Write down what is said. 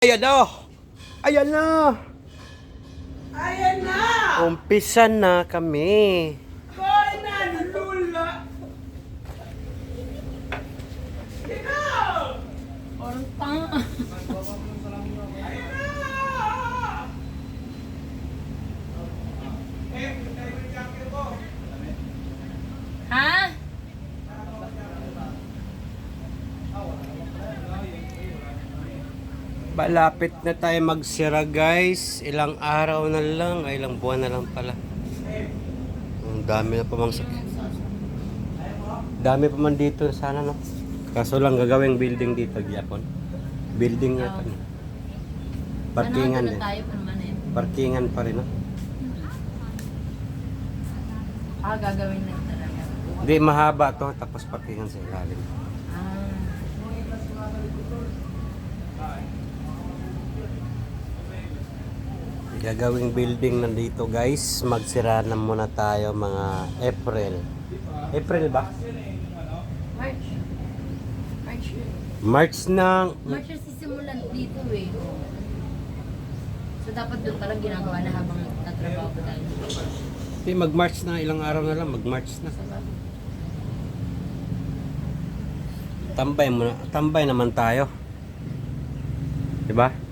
Ayan na! Ayan na! Ayan na! Umpisa na kami. Koy na, lula! Ikaw! Orang tanga. Ayan na! Ha? Malapit na tayo magsira guys. Ilang araw na lang. Ay, ilang buwan na lang pala. Ang dami na pa mang sakit. Dami pa man dito sana no. Kaso lang gagawing building dito gyapon. Building nga pa. Parkingan Ano din. tayo pa naman eh. Parkingan pa rin no. Gagawin na talaga. Hindi mahaba to tapos parkingan sa ilalim. Ah. Gagawing building nandito guys. Magsira na muna tayo mga April. April ba? March. March yun. March ng March yung sisimulan dito eh. So dapat doon parang ginagawa na habang tatrabaho ko tayo. Di mag-March na, ilang araw na lang, mag-March na. Tambay naman tayo. 'Di ba?